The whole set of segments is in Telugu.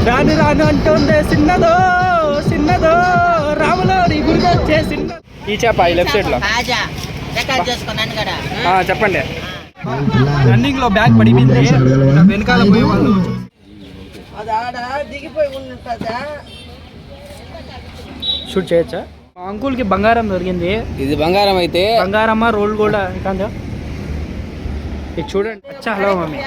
రాను రాను అంటుందే చిన్నదో చిన్నదో రాములోని గురికొచ్చే చిన్న. ఈ చేప ఈ లెఫ్ట్ సైడ్ లో చెప్పండి. రన్నింగ్ లో బ్యాగ్ పడిపోయింది, వెనకాల పోయే వాళ్ళు షూట్ చేయొచ్చా? అంకుల్ కి బంగారం దొరికింది. ఇది బంగారం అయితే బంగారమ్మా రోల్ కూడా కాదా ఇది చూడండి. అచ్చా hello mummy.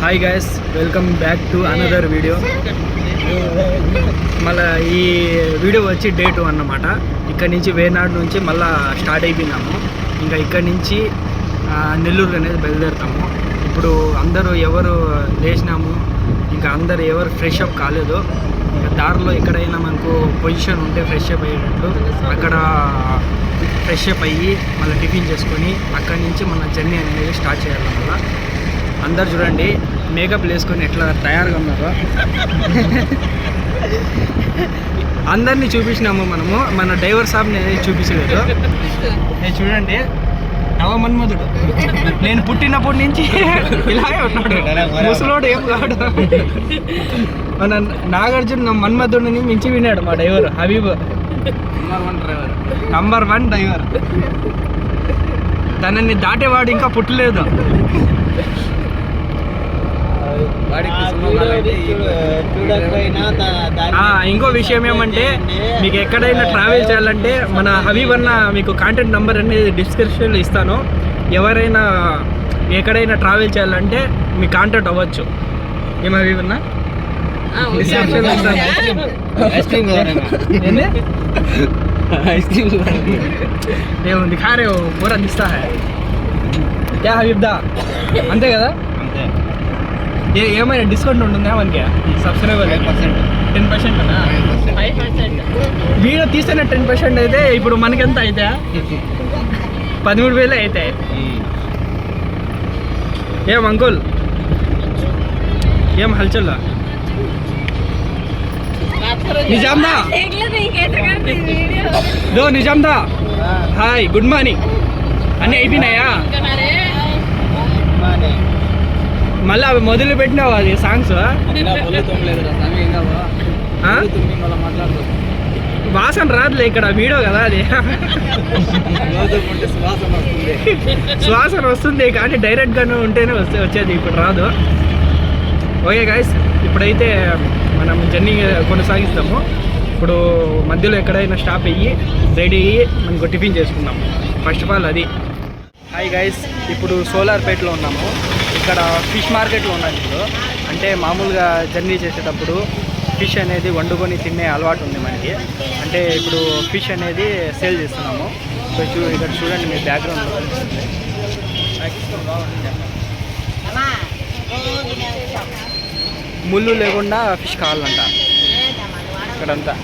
Hi guys, welcome back to another video. మళ్ళీ ఈ వీడియో వచ్చి డే 2 అన్నమాట. ఇక్కడి నుంచి వేనాడు నుంచి మళ్ళీ స్టార్ట్ అయిపోయినాము. ఇంకా ఇక్కడి నుంచి నెల్లూరు అనేది బయలుదేరుతాము. ఇప్పుడు అందరూ ఎవరు లేచినాము, ఇంకా అందరు ఎవరు ఫ్రెష్ అప్ కాలేదు. ఇంకా దారిలో ఎక్కడైనా మనకు పొజిషన్ ఉంటే ఫ్రెష్ అప్ అయ్యేటట్లు అక్కడ ఫ్రెష్ అప్ అయ్యి మళ్ళీ టిఫిన్ చేసుకొని అక్కడి నుంచి మన జర్నీ అనేది స్టార్ట్ చేయాలి. మళ్ళీ అందరు చూడండి మేకప్ వేసుకొని ఎట్లా తయారుగా ఉన్నారో. అందరినీ చూపించినాము మనము, మన డ్రైవర్ సాబ్ని అనేది చూపించలేదు. నేను చూడండి నవమన్మధుడు, నేను పుట్టినప్పటి నుంచి ఇలాగే ఉన్నాడు, ముసలోడు ఏం కాడు. మన నాగార్జున మన్మధుడిని మించి విన్నాడు మా డ్రైవర్ హబీబ్. Number 1 driver. తనని దాటేవాడు ఇంకా పుట్టలేదు. ఇంకో విషయం ఏమంటే, మీకు ఎక్కడైనా ట్రావెల్ చేయాలంటే మన హబీబ్ అన్న మీకు కాంటాక్ట్ నెంబర్ అనేది డిస్క్రిప్షన్లో ఇస్తాను. ఎవరైనా ఎక్కడైనా ట్రావెల్ చేయాలంటే మీకు కాంటాక్ట్ అవ్వచ్చు. ఏం హబీబ్ అన్న? డిస్క్రిప్షన్లో ఏముంది ఖారే పూరా దిస్తా హై క్యా హబీబ్ దా, అంతే కదా? ఏమైనా డిస్కౌంట్ ఉంటుందా మనకి? సబ్స్క్రైబర్ 10%? వీడియో తీస్తేనే 10% అయితే ఇప్పుడు మనకెంత అయితే 13,000 అయితే. ఏం అంకుల్, ఏం హల్చల్? నిజాందా దో నిజాందా. Hi, good morning. అన్నీ అయిపోయినాయా? మళ్ళీ అవి మొదలు పెట్టినావు అది సాంగ్స్. వాసన రాదులే, ఇక్కడ వీడియో కదా అది. సువాసన వస్తుంది కానీ డైరెక్ట్గానే ఉంటేనే వచ్చేది, ఇప్పుడు రాదు. ఓకే గైస్, ఇప్పుడైతే మనం జర్నీ కొనసాగిస్తాము. ఇప్పుడు మధ్యలో ఎక్కడైనా స్టాప్ అయ్యి రెడీ అయ్యి మనకు టిఫిన్ చేసుకుందాం. ఫస్ట్ ఆఫ్ ఆల్ అది. హాయ్ గైస్, ఇప్పుడు సోలార్పేటలో ఉన్నాము. ఇక్కడ ఫిష్ మార్కెట్లో ఉన్నాను ఇప్పుడు. అంటే మామూలుగా జర్నీ చేసేటప్పుడు ఫిష్ అనేది వండుకొని తినే అలవాటు ఉంది మనకి. అంటే ఇప్పుడు ఫిష్ అనేది సేల్ చేస్తున్నాము. సో ఇక్కడ చూడండి, మీ బ్యాక్గ్రౌండ్లో కనిపిస్తుంది. ముళ్ళు లేకుండా ఫిష్ కావాలంట ఇక్కడంతా.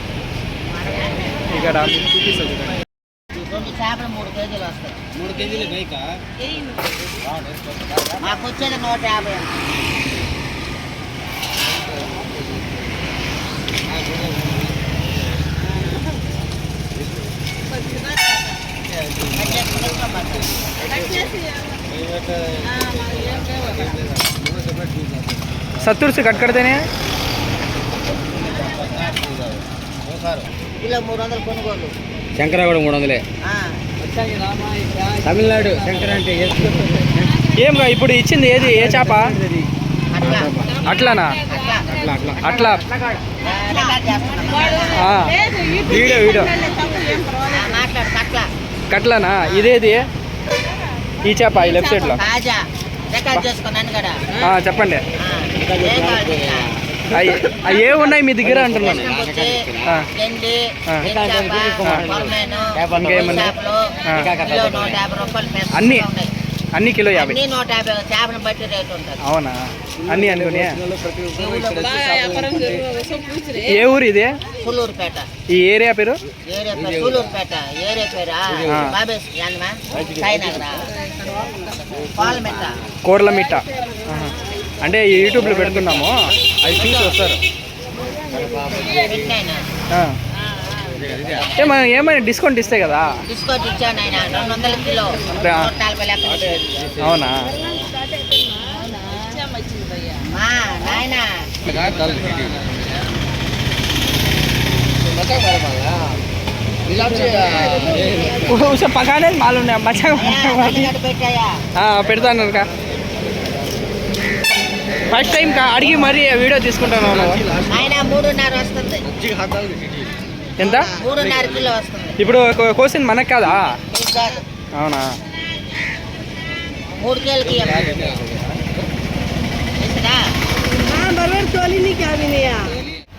ఇక్కడ చూపిస్తుంది చూడండి. 3 కేజీలు వస్తాయి. 3 కేజీలు బైకా మాకు వచ్చేది 150. सत्तर से कट करते हैं किलो 300 కొనుగోలు. శంకర కూడా 300. తమిళనాడు శంకర అంటే ఏం ఇప్పుడు ఇచ్చింది ఏది? ఏ చేప? అట్లానా? అట్లా వీడియో వీడియో కట్లానా? ఇదేది ఈ చేప ఈ లెఫ్ట్ సైడ్ లో చెప్పండి. అవి ఏ ఉన్నాయి మీ దగ్గర అంటున్నాను. అన్ని కిలో 50. అవునా? అన్ని అనుకుని. ఏ ఊరు ఇది? ఈ ఏరియా పేరు? కోర్లమిట్ట. అంటే యూట్యూబ్లో పెడుతున్నాము, అది చూసి వస్తారు. ఏమైనా డిస్కౌంట్ ఇస్తే కదా. డిస్కౌంట్ ఇచ్చాను ఆయన 200 కిలో 140 లెక్క. అవునా మా నాయన उसे पकाने मालूम है मचा పెట్టాయా పెడతాను ఫస్ట్ టైం అడిగి మరీ వీడియో తీసుకుంటాను. ఆయన 3.5 వస్తుంది. ఎంత 3.5 కిలో వస్తుంది. ఇప్పుడు కోసింది మనకు కాదా? మీకు కాదు. అవునా 3 కేజీలకి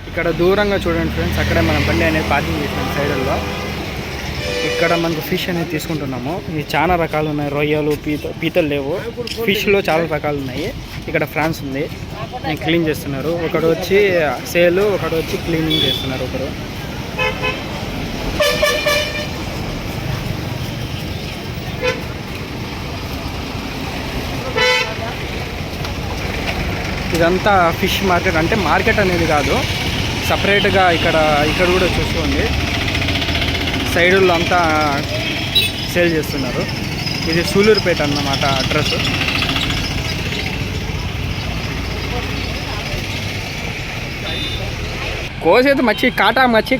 ఇక్కడ దూరంగా చూడండి ఫ్రెండ్స్, అక్కడే మనం బండి అనేది పార్కింగ్ చేసినాం సైడ్లో. ఇక్కడ మనకు ఫిష్ అనేది తీసుకుంటున్నాము. ఇవి చాలా రకాలు ఉన్నాయి, రొయ్యలు పీతలు లేవు. ఫిష్లో చాలా రకాలు ఉన్నాయి. ఇక్కడ ఫ్రాన్స్ ఉంది, క్లీన్ చేస్తున్నారు. ఒకడు వచ్చి సేలు, ఒకడు వచ్చి క్లీనింగ్ చేస్తున్నారు ఒకరు. ఇదంతా ఫిష్ మార్కెట్. అంటే మార్కెట్ అనేది కాదు, సపరేట్గా ఇక్కడ కూడా చూసుకోండి, సైడుల్లో అంతా సేల్ చేస్తున్నారు. ఇది సూలూరుపేట అన్నమాట అడ్రస్. కోసేది మచ్చి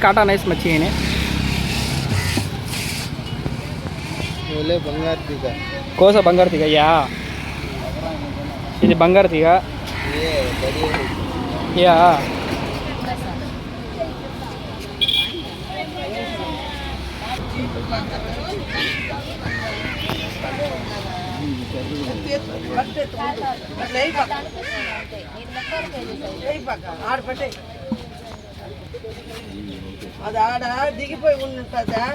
కాటా నైస్ మచ్చి ఈయన. కోస బంగారు తీగ యా, ఇది బంగారు తీగ యా. అది ఆడ దిగిపోయి ఉంటుందా?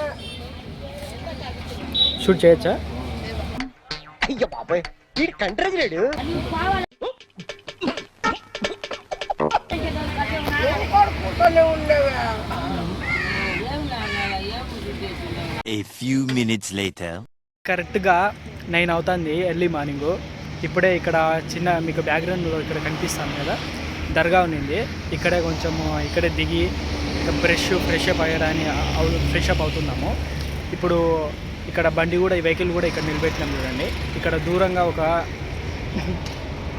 షూట్ చేయొచ్చా? అయ్యో బాబాయ్ వీడు కంట్రీ లేడు. A few minutes later. కరెక్ట్గా 9 అవుతుంది ఎర్లీ మార్నింగ్. ఇప్పుడే ఇక్కడ చిన్న మీకు బ్యాక్గ్రౌండ్లో ఇక్కడ కనిపిస్తాను కదా, దర్గా ఉన్నింది. ఇక్కడే కొంచెము ఇక్కడే దిగి ఫ్రెష్ అప్ అయ్యడానికి ఫ్రెష్ అప్ అవుతున్నాము. ఇప్పుడు ఇక్కడ బండి కూడా, ఈ వెహికల్ కూడా ఇక్కడ నిలబెట్టినాం చూడండి. ఇక్కడ దూరంగా ఒక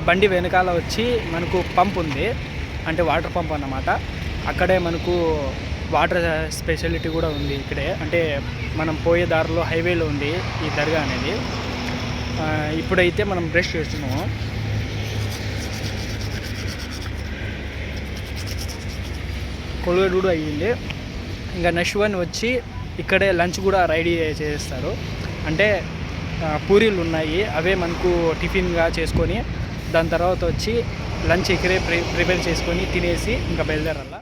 బండి వెనకాల వచ్చి మనకు పంప్ ఉంది, అంటే వాటర్ పంప్ అన్నమాట. అక్కడే మనకు వాటర్ స్పెషాలిటీ కూడా ఉంది ఇక్కడే. అంటే మనం పోయే దారిలో హైవేలో ఉంది ఈ దర్గా అనేది. ఇప్పుడైతే మనం బ్రష్ చేస్తున్నాము. కొలుగేడు కూడా అయ్యింది. ఇంకా నెక్స్ట్ వన్ వచ్చి ఇక్కడే లంచ్ కూడా రెడీ చేస్తారు. అంటే పూరీలు ఉన్నాయి, అవే మనకు టిఫిన్గా చేసుకొని దాని తర్వాత వచ్చి లంచ్ ఇక్కడే ప్రిపేర్ చేసుకొని తినేసి ఇంకా బయలుదేరాల.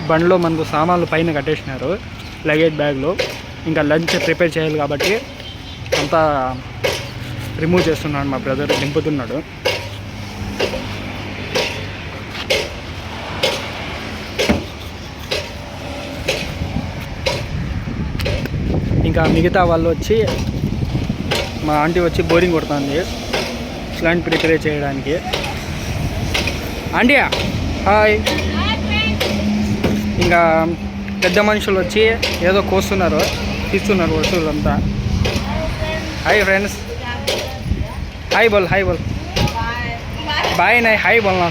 బండిలో మనకు సామాన్లు పైన కట్టేసినారు లగేజ్ బ్యాగ్లో. ఇంకా లంచ్ ప్రిపేర్ చేయాలి కాబట్టి అంతా రిమూవ్ చేస్తున్నాడు మా బ్రదర్, దింపుతున్నాడు. ఇంకా మిగతా వాళ్ళు వచ్చి మా ఆంటీ వచ్చి బోరింగ్ కొడుతుంది లంచ్ ప్రిపేర్ చేయడానికి. Aunty hi. ఇంకా పెద్ద మనుషులు వచ్చి ఏదో కోస్తున్నారు, తీస్తున్నారు వస్తువులంతా. హాయ్ ఫ్రెండ్స్, హాయ్ బోల్ బాయ్ నాయ్, హాయ్ బోల్నా.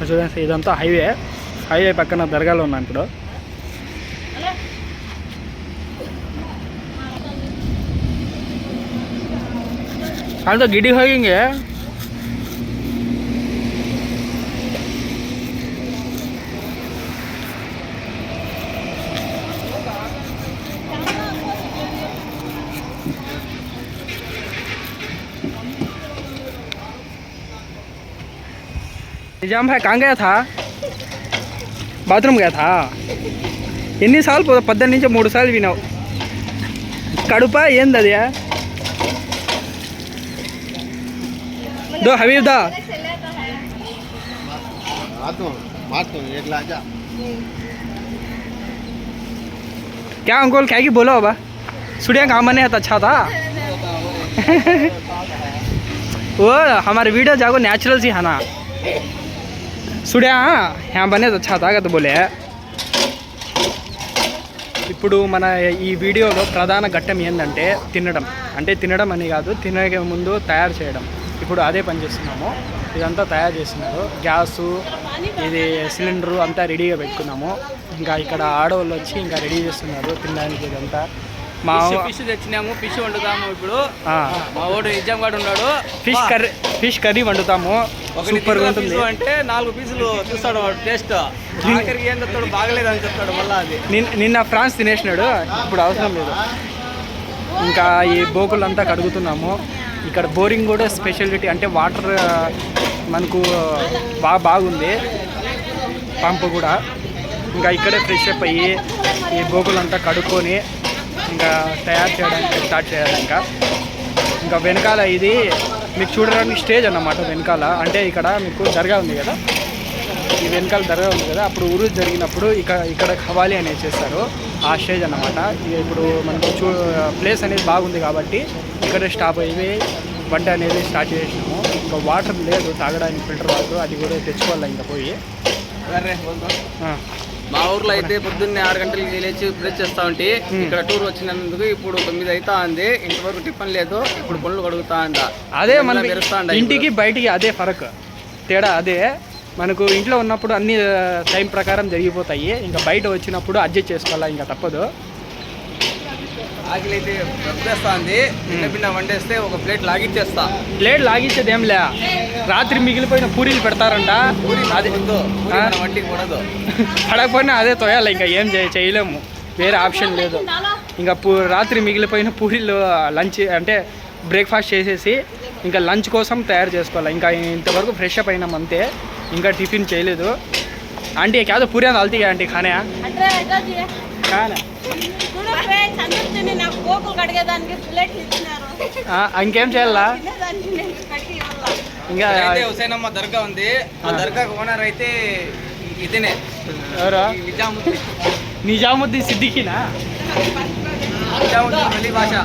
చూడండి ఇదంతా హైవే పక్కన దర్గాలో ఉన్నాను ఇప్పుడు. आज तो गिडी होएंगे। निजाम भाई कहाँ गया था? बाथरूम गया था. ఎన్ని సార్లు 18 నుంచి 3 సార్లు వినావు. కడుపా ఏంది అది? दो हबीब दा क्या अंकुल क्या की बोलो बाबा सुड़िया काम नहीं है अच्छा था. वो हमारे वीडियो जाको नेचुरल सी है ना सुड़िया यहाँ बने तो अच्छा था तो बोले ఇప్పుడు మన ఈ వీడియోలో ప్రధాన ఘట్టం ఏంటంటే తినడం అని కాదు, తినక ముందు తయారు చేయడం. ఇప్పుడు అదే పని చేస్తున్నాము. ఇదంతా తయారు చేస్తున్నారు. గ్యాసు ఇది సిలిండరు అంతా రెడీగా పెట్టుకున్నాము. ఇంకా ఇక్కడ ఆడవాళ్ళు వచ్చి ఇంకా రెడీ చేస్తున్నారు తినడానికి. ఇదంతా మా ఫిష్ తెచ్చినాము, ఫిష్ వండుతాము. ఇప్పుడు మా వాడు నిజాం గాడు ఉన్నాడు, ఫిష్ కర్రీ వండుతాము. సూపర్గా ఉంటుంది. అంటే 4 పీసులు చూస్తాడు వాడు టేస్ట్. ఆఖరికి ఏం చెప్తాడు, బాగలేదు అని చెప్తాడు. మళ్ళీ అది నిన్న ఫ్రాన్స్ తినేసినాడు, ఇప్పుడు అవసరం లేదు. ఇంకా ఈ బోకులంతా కడుగుతున్నాము. ఇక్కడ బోరింగ్ కూడా స్పెషాలిటీ అంటే వాటర్ మనకు బాగుంది, పంపు కూడా. ఇంకా ఇక్కడే ఫ్రెష్ అప్ అయ్యి ఈ బోకులంతా కడుక్కొని ఇంకా తయారు చేయడానికి స్టార్ట్ చేయాలి. ఇంకా వెనకాల ఇది మీకు చూడడానికి స్టేజ్ అన్నమాట. వెనకాల అంటే ఇక్కడ మీకు దర్గా ఉంది కదా, ఈ వెనకాల దర్గా ఉంది కదా, అప్పుడు ఉరుజ్ జరిగినప్పుడు ఇక్కడ ఖవాలి అనేది చేస్తారు, ఆ స్టేజ్ అన్నమాట. ఇప్పుడు మనకు ప్లేస్ అనేది బాగుంది కాబట్టి ఇక్కడే స్టాప్ అయ్యి వంట అనేది స్టార్ట్ చేసినాము. ఇంకా వాటర్ లేదు తాగడానికి, ఫిల్టర్ వాటర్, అది కూడా తెచ్చుకోవాలి ఇంకా పోయి. మా ఊర్లో అయితే పొద్దున్నే 6 గంటలకి లేచి బ్రష్ చేస్తా ఉంటే, ఇక్కడ టూర్ వచ్చినందుకు ఇప్పుడు 9 అవుతా ఉంది. ఇంతవరకు టిఫిన్ లేదు, ఇప్పుడు పనులు కడుగుతా అంట. అదే మన ఇంటికి బయటికి అదే ఫరక్, తేడా అదే. మనకు ఇంట్లో ఉన్నప్పుడు అన్ని టైం ప్రకారం జరిగిపోతాయి, ఇంకా బయట వచ్చినప్పుడు అడ్జస్ట్ చేసుకోవాలా, ఇంకా తప్పదు. ఆకలి అయితే వస్తేస్తా ఉంది. భిన్న వండేస్తే ఒక ప్లేట్ లాగిచ్చేస్తా. ప్లేట్ లాగిచ్చేది ఏం లే, రాత్రి మిగిలిపోయిన పూరీలు పెడతారంట. అది వంటికి కూడదు, పడకపోయినా అదే తోయాలి, ఇంకా ఏం చేయలేము, వేరే ఆప్షన్ లేదు. ఇంకా రాత్రి మిగిలిపోయిన పూరీలు లంచ్ అంటే బ్రేక్ఫాస్ట్ చేసేసి ఇంకా లంచ్ కోసం తయారు చేసుకోవాలి. ఇంకా ఇంతవరకు ఫ్రెష్ అప్ అయినాం అంతే, ఇంకా టిఫిన్ చేయలేదు. ఆంటీ క్యాదో పూరి దాల్తీ ఆంటీ ఖానే ఇంకేం చేయాలా? ఇంకా హుసేనమ్మ దర్గా ఉంది, ఆ దర్గాకు ఓనర్ అయితే ఇతనే, ఎవరా? నిజాముద్దీన్. నిజాముద్దీన్ సిద్దికీనా? నిజాముద్దీన్ వలి బాషా.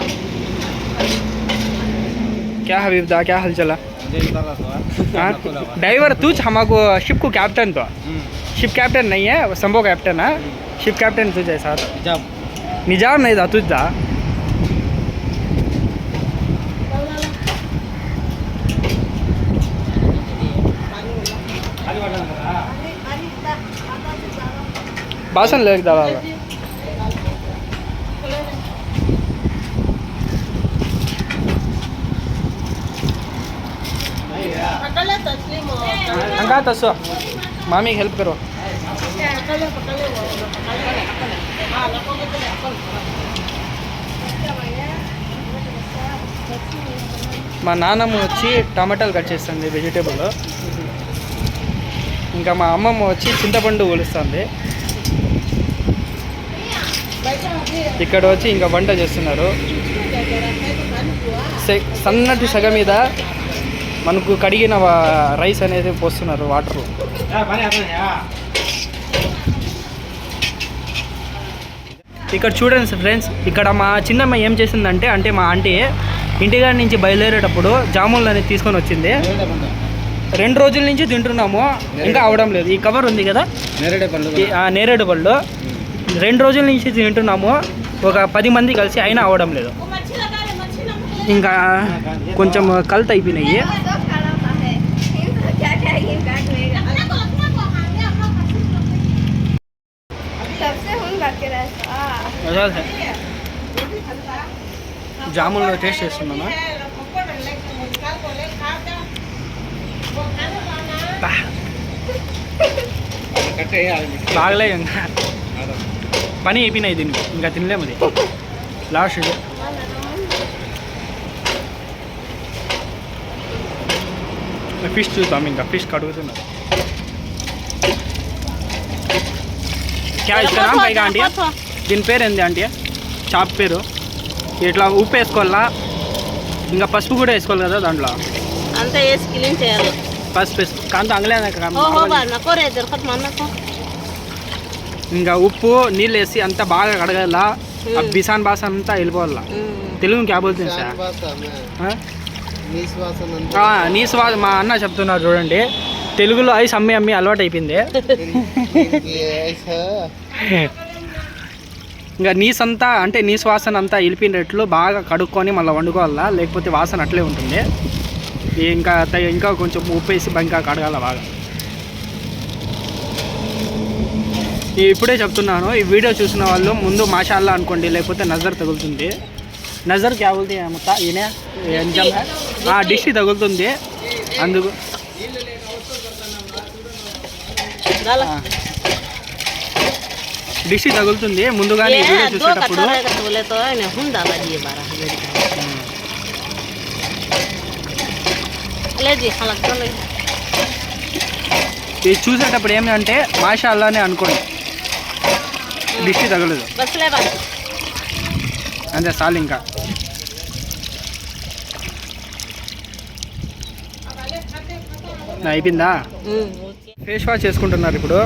क्या हबीब दा, क्या हाल चला? ड्राइवर तूच हमको शिप को कैप्टन तो शिप कैप्टन नहीं है, संभव कैप्टन है. शिप कैप्टन तुझ है साथ. निजाम नहीं था तुझ दा. भाषण ले दादा अंका तसो मामी हेल्प करो. మా నాన్నమ్మ వచ్చి టమాటాలు కట్ చేస్తుంది, వెజిటేబుల్. ఇంకా మా అమ్మమ్మ వచ్చి చింతపండు ఒలుస్తుంది. ఇక్కడ వచ్చి ఇంకా వంట చేస్తున్నారు. సన్నటి సగ మీద మనకు కడిగిన రైస్ అనేది పోస్తున్నారు వాటర్. ఇక్కడ చూడండి ఫ్రెండ్స్, ఇక్కడ మా చిన్నమ్మ ఏం చేసిందంటే, అంటే మా ఆంటీ ఇంటిగాడి నుంచి బయలుదేరేటప్పుడు జాములు అనేది తీసుకొని వచ్చింది. 2 రోజుల నుంచి తింటున్నాము, ఇంకా అవడం లేదు. ఈ కవర్ ఉంది కదా, నేరేడు పళ్ళు 2 రోజుల నుంచి తింటున్నాము, ఒక 10 మంది కలిసి అయినా అవడం లేదు. ఇంకా కొంచెం కల్త్ అయిపోయినాయి. జాములు టేస్ట్ చేస్తున్నాను. బాగలే, ఇంకా పని అయిపోయినాయి దీనికి, ఇంకా తినలేము. అది లాస్ట్ ఇది. ఫిష్ చూద్దాం, ఇంకా ఫిష్ కడుగుతున్నారు. క్యా ఇస్తారా పైగా ఆంటీ? దీని పేరు ఏంది ఆంటీ? చాప్ పేరు. ఇట్లా ఉప్పు వేసుకోవాలా, ఇంకా పసుపు కూడా వేసుకోవాలి కదా దాంట్లో, అంతా వేసి క్లీన్ చేయాలి. పసుపు వేసుకో కాంత అంగలే. ఇంకా ఉప్పు నీళ్ళు వేసి అంతా బాగా కడగాల, బిసాన్ బాసన్ అంతా వెళ్ళిపోవాలా. తెలుగు క్యా బోల్తుంది సార్? నీ శ్వాస మా అన్న చెప్తున్నారు చూడండి, తెలుగులో ఐస్ అమ్మి అమ్మి అలవాటు అయిపోయింది. ఇంకా నీసంతా అంటే నీ శ్వాసన అంతా ఇలిపినట్లు బాగా కడుక్కొని మళ్ళీ వండుకోవాలా, లేకపోతే వాసన అట్లే ఉంటుంది. ఇంకా కొంచెం ఉప్పు వేసి ఇంకా కడగాల బాగా. ఇప్పుడే చెప్తున్నాను, ఈ వీడియో చూసిన వాళ్ళు ముందు మాషాల్లా అనుకోండి, లేకపోతే నజర్ తగులుతుంది. నజర్ క్యా బోల్తే మొత్తం ఈయనే డిష్ తగులుతుంది, అందుకు డిష్ తగులుతుంది ముందుగానే వీడియో చూసేటప్పుడు. ఇది చూసేటప్పుడు ఏమంటే మాషాల్లానే అనుకోండి, డిష్ తగలదు అంతే చాలు. ఇంకా అయిపోయిందా? ఫేస్ వాష్ చేసుకుంటున్నారు ఇప్పుడు.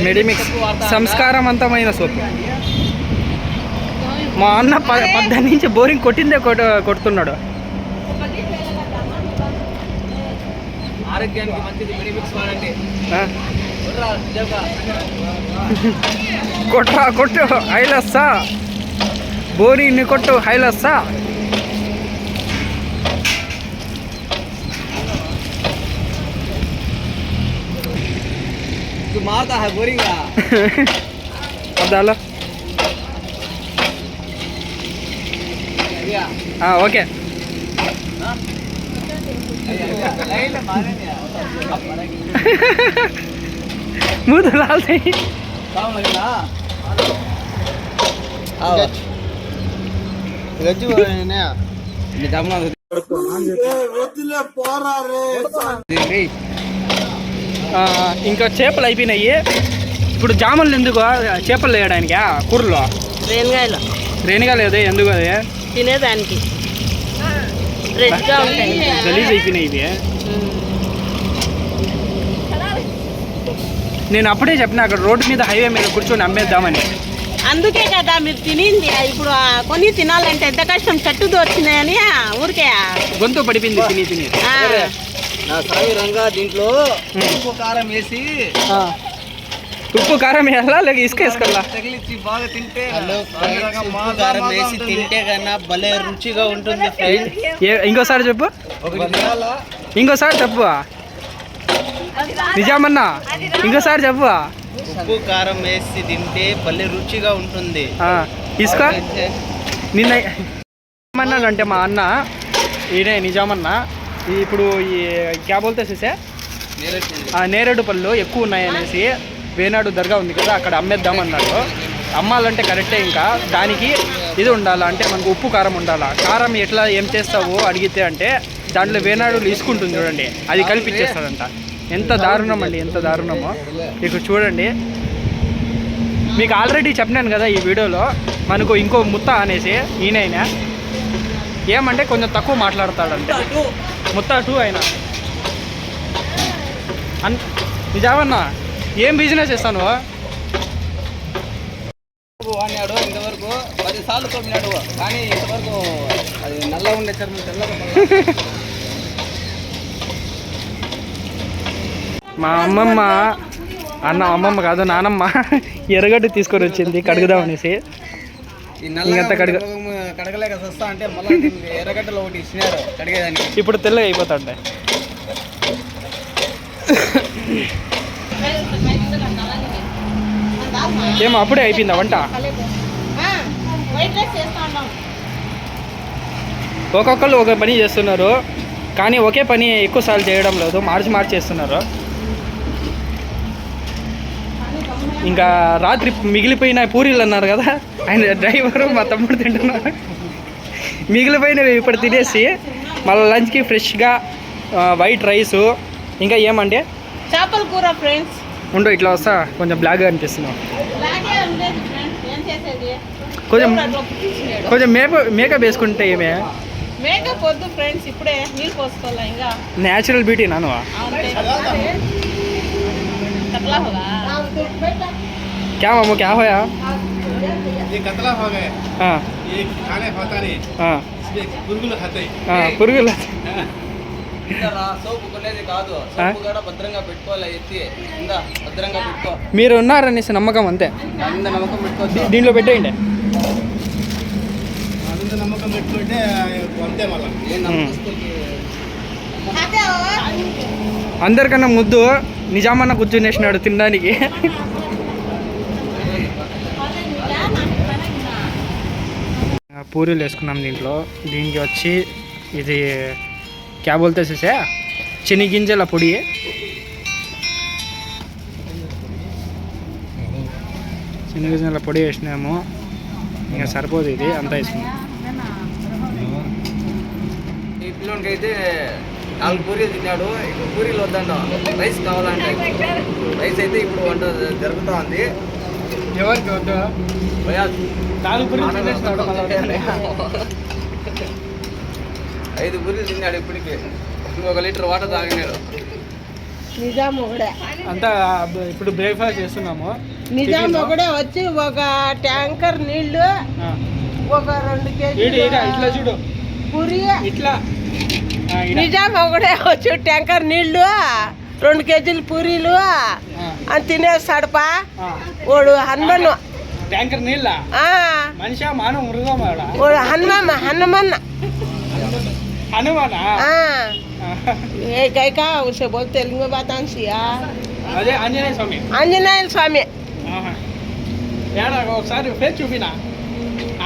మెడిమిక్స్ సంస్కారవంతమైన సోప్. మా అన్న పద్దెనిమిది నుంచి బోరింగ్ కొట్టిందే కొడుతున్నాడు. ఆరోగ్యానికి మంచిది మెడిమిక్స్ వాడండి. కొట్టు హైలస్సా, బోరింగ్ని కొట్టు హైలస్సా. మారుతా బోరింగ్ అద్దాలో ఓకే. मुँह तो लाल थे. ఇంకా చేపలు అయిపోయినాయి. ఇప్పుడు జాములు ఎందుకు చేపలు వేయడానికి కూరలో? రేణిగాయలు అదే ఎందుకు అది తినేదానికి గలీజ్ అయిపోయినాయి ఇవి. నేను అప్పుడే చెప్పిన అక్కడ రోడ్డు మీద హైవే మీద కూర్చొని అమ్మేద్దామని. అందుకే కదా మీరు తినింది. ఇప్పుడు కొని తినాలంటే ఎంత కష్టం, చెట్టు దొరికినాయని ఊరికే గొంతు పడిపోయింది తిని తిని. నా సాయి రంగా దీంట్లో ఉప్పు కారం వేసి, ఉప్పు కారం వేయాలా లేక ఇసుక వేసుకోవాలా? తగిలిచ్చి బాగా తింటే కారం వేసి తింటే కన్నా భలే రుచిగా ఉంటుంది ఫ్రెండ్. ఇంకోసారి చెప్పు, ఇంకోసారి చెప్పు నిజామన్నా, ఇంకోసారి చెప్పు. ఉప్పు కారం వేసి తింటే భలే రుచిగా ఉంటుంది. ఇసుక నిన్న ఏమన్నాడంటే మా అన్న, ఈయనే నిజామన్నా, ఇప్పుడు ఈ క్యాబోల్తో చూసే నేరేడు పళ్ళు ఎక్కువ ఉన్నాయనేసి వేనాడు దర్గా ఉంది కదా, అక్కడ అమ్మేద్దామన్నాడు. అమ్మాలంటే కరెక్టే, ఇంకా దానికి ఇది ఉండాలా అంటే మనకు ఉప్పు కారం ఉండాలా. కారం ఎట్లా ఏం చేస్తావు అడిగితే అంటే దాంట్లో వేనాడులు ఇసుకుంటుంది చూడండి, అది కలిపిచ్చేస్తాడంట. ఎంత దారుణం అండి, ఎంత దారుణమో. ఇప్పుడు చూడండి, మీకు ఆల్రెడీ చెప్పినాను కదా ఈ వీడియోలో, మనకు ఇంకో ముత్త అనేసి ఈయనైనా ఏమంటే కొంచెం తక్కువ మాట్లాడతాడంటే ముత్త టూ అయినా. నిజామన్నా ఏం బిజినెస్ చేస్తాను? వాడినాడు ఇంతవరకు 10 సార్లు తోమినాడు, కానీ ఇంతవరకు అది నల్ల ఉండే చర్మం తెల్లగా. మా అమ్మమ్మ అమ్మమ్మ కాదు నానమ్మ ఎర్రగడ్డ తీసుకొని వచ్చింది కడుగుదామనేసి. ఇంకంత కడగలేక వస్తా అంటే మళ్ళీ ఎర్రగడ్డలు ఒకటి ఇచ్చినారు కడిగేదానికి. ఇప్పుడు తెల్లగా అయిపోతాండే. ఏమో అప్పుడే అయిపోయిందా వంట? ఒక్కొక్కరు ఒక పని చేస్తున్నారు, కానీ ఒకే పని ఎక్కువ సార్లు చేయడం లేదు, మార్చి చేస్తున్నారు. ఇంకా రాత్రి మిగిలిపోయిన పూరీలు అన్నారు కదా, ఆయన డ్రైవరు మా తమ్ముడు తింటున్నారు. మిగిలిపోయినవి ఇప్పుడు తినేసి మళ్ళీ లంచ్కి ఫ్రెష్గా వైట్ రైసు, ఇంకా ఏమంటే చేపల కూర ఫ్రెండ్స్. ఉండు ఇట్లా వస్తా, కొంచెం బ్లాక్గా అనిపిస్తున్నావు. కొంచెం మేకప్ వేసుకుంటే ఏమే మేకప్ వద్దు ఫ్రెండ్స్, ఇప్పుడే నీళ్ళు పోసుకోవాలా. ఇంకా న్యాచురల్ బ్యూటీ నాను. क्या मामू क्या होया? ये कतला हो गए, हाँ ये खाने होता नहीं, పురుగులు సోపు కొనేది కాదు, సోపు కూడా భద్రంగా పెట్టుకోవాలి, ఎత్తి కింద భద్రంగా పెట్టుకో. మీరు ఉన్నారనేసి నమ్మకం అంతే. కింద నమ్మకం పెట్టుకోవద్దు. దీంట్లో పెట్టేయండి. నమ్మకం పెట్టుకుంటే అంతే మళ్ళీ. ఏం నమ్మకస్తులకి అందరికన్నా ముద్దు నిజామన్న కూర్చునేసినాడు తినడానికి. పూరీలు వేసుకున్నాం దీంట్లో. దీనికి వచ్చి ఇది క్యా బోల్తే చూసా, శనగింజల పొడి. శనగింజల పొడి వేసినాము, ఇంకా సరిపోదు, ఇది అంతా వేసుకున్నాం. ఈ పిల్లోనికి అయితే 4 పూరీలు తిన్నాడు, ఇప్పుడు పూరీలు వద్దంట, రైస్ కావాలంటే. రైస్ అయితే ఇప్పుడు వంట జరుగుతూ ఉంది. ఎవరికి వద్దు? భయా 4 పూరీలు తినేసినాడు. 5 పూరీలు తిన్నాడు ఇప్పటికి. 1 లీటర్ వాటర్ తాగినాడు. నిజాం ఒకడే అంతా ఇప్పుడు బ్రేక్ఫాస్ట్ చేస్తున్నాము. నిజాం ఒకడే వచ్చి ఒక ట్యాంకర్ నీళ్లు, ఒక 2 కేజీలు ఇట్లా చూడు, పూరి. ఇట్లా నిజాం ఒకడే వచ్చి ట్యాంకర్ నీళ్లు, 2 కేజీలు పూరీలు అని తినేస్తాడుపా వాడు. హనుమను ట్యాంకర్ నీళ్ళ మనిషి మానవ మృగం వాడు హనుమన్న హనుమానా? కైకా ఉసే బోల్ తెలుగు में बात आंसिया అదే ఆంజనేయ స్వామి. ఆంజనేయ స్వామి ఏడా ఒకసారి ఫేస్ చూపినా